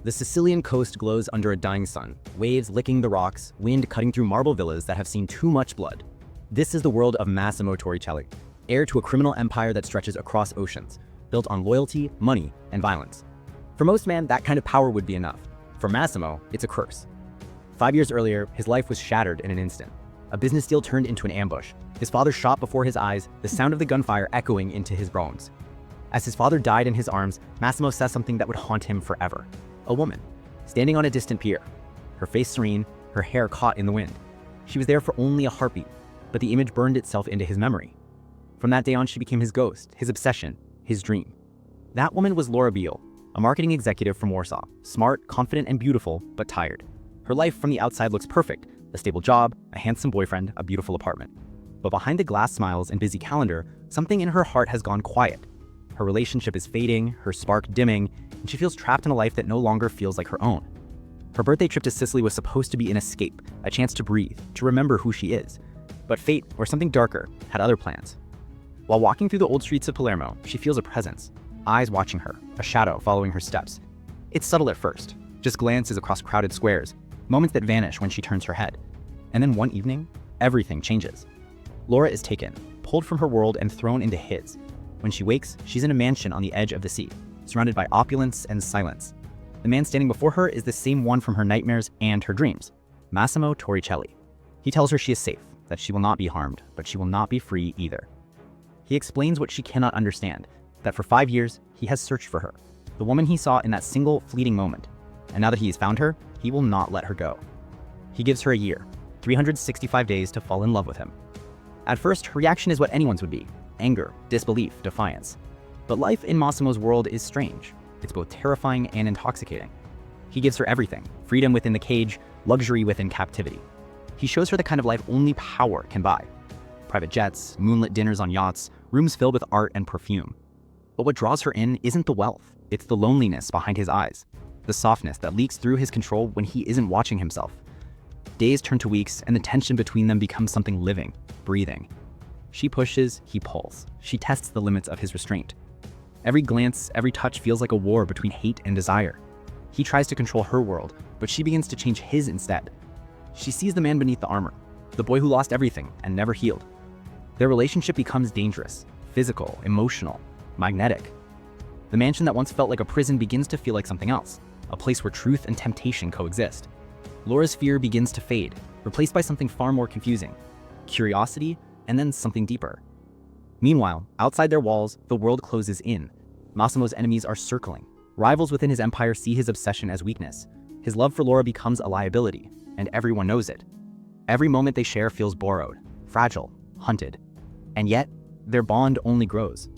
The Sicilian coast glows under a dying sun, waves licking the rocks, wind cutting through marble villas that have seen too much blood. This is the world of Massimo Torricelli, heir to a criminal empire that stretches across oceans, built on loyalty, money, and violence. For most men, that kind of power would be enough. For Massimo, it's a curse. 5 years earlier, his life was shattered in an instant. A business deal turned into an ambush. His father shot before his eyes, the sound of the gunfire echoing into his bones. As his father died in his arms, Massimo says something that would haunt him forever. A woman, standing on a distant pier, her face serene, her hair caught in the wind. She was there for only a heartbeat, but the image burned itself into his memory. From that day on, she became his ghost, his obsession, his dream. That woman was Laura Beale, a marketing executive from Warsaw, smart, confident, and beautiful, but tired. Her life from the outside looks perfect, a stable job, a handsome boyfriend, a beautiful apartment. But behind the glass smiles and busy calendar, something in her heart has gone quiet. Her relationship is fading, her spark dimming, and she feels trapped in a life that no longer feels like her own. Her birthday trip to Sicily was supposed to be an escape, a chance to breathe, to remember who she is. But fate, or something darker, had other plans. While walking through the old streets of Palermo, she feels a presence, eyes watching her, a shadow following her steps. It's subtle at first, just glances across crowded squares, moments that vanish when she turns her head. And then one evening, everything changes. Laura is taken, pulled from her world and thrown into his. When she wakes, she's in a mansion on the edge of the sea, surrounded by opulence and silence. The man standing before her is the same one from her nightmares and her dreams, Massimo Torricelli. He tells her she is safe, that she will not be harmed, but she will not be free either. He explains what she cannot understand, that for 5 years, he has searched for her, the woman he saw in that single fleeting moment. And now that he has found her, he will not let her go. He gives her a year, 365 days to fall in love with him. At first, her reaction is what anyone's would be: anger, disbelief, defiance. But life in Massimo's world is strange. It's both terrifying and intoxicating. He gives her everything: freedom within the cage, luxury within captivity. He shows her the kind of life only power can buy. Private jets, moonlit dinners on yachts, rooms filled with art and perfume. But what draws her in isn't the wealth, it's the loneliness behind his eyes, the softness that leaks through his control when he isn't watching himself. Days turn to weeks, and the tension between them becomes something living, breathing. She pushes, he pulls. She tests the limits of his restraint. Every glance, every touch feels like a war between hate and desire. He tries to control her world, but she begins to change his instead. She sees the man beneath the armor, the boy who lost everything and never healed. Their relationship becomes dangerous, physical, emotional, magnetic. The mansion that once felt like a prison begins to feel like something else, a place where truth and temptation coexist. Laura's fear begins to fade, replaced by something far more confusing: curiosity, and then something deeper. Meanwhile, outside their walls, the world closes in. Massimo's enemies are circling. Rivals within his empire see his obsession as weakness. His love for Laura becomes a liability, and everyone knows it. Every moment they share feels borrowed, fragile, hunted. And yet, their bond only grows.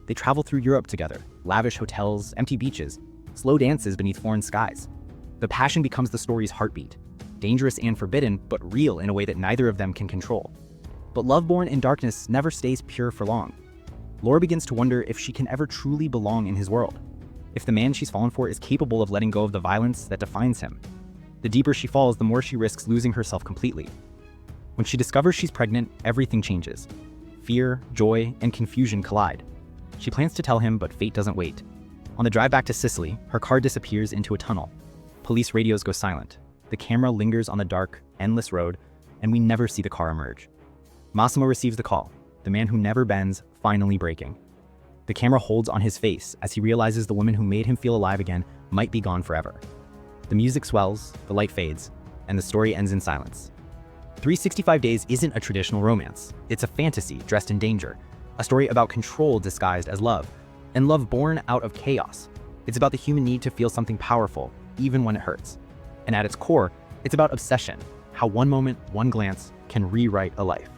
They travel through Europe together, lavish hotels, empty beaches, slow dances beneath foreign skies. The passion becomes the story's heartbeat, dangerous and forbidden, but real in a way that neither of them can control. But love born in darkness never stays pure for long. Laura begins to wonder if she can ever truly belong in his world, if the man she's fallen for is capable of letting go of the violence that defines him. The deeper she falls, the more she risks losing herself completely. When she discovers she's pregnant, everything changes. Fear, joy, and confusion collide. She plans to tell him, but fate doesn't wait. On the drive back to Sicily, her car disappears into a tunnel. Police radios go silent. The camera lingers on the dark, endless road, and we never see the car emerge. Massimo receives the call, the man who never bends finally breaking. The camera holds on his face as he realizes the woman who made him feel alive again might be gone forever. The music swells, the light fades, and the story ends in silence. 365 Days isn't a traditional romance. It's a fantasy dressed in danger, a story about control disguised as love, and love born out of chaos. It's about the human need to feel something powerful, even when it hurts. And at its core, it's about obsession, how one moment, one glance can rewrite a life.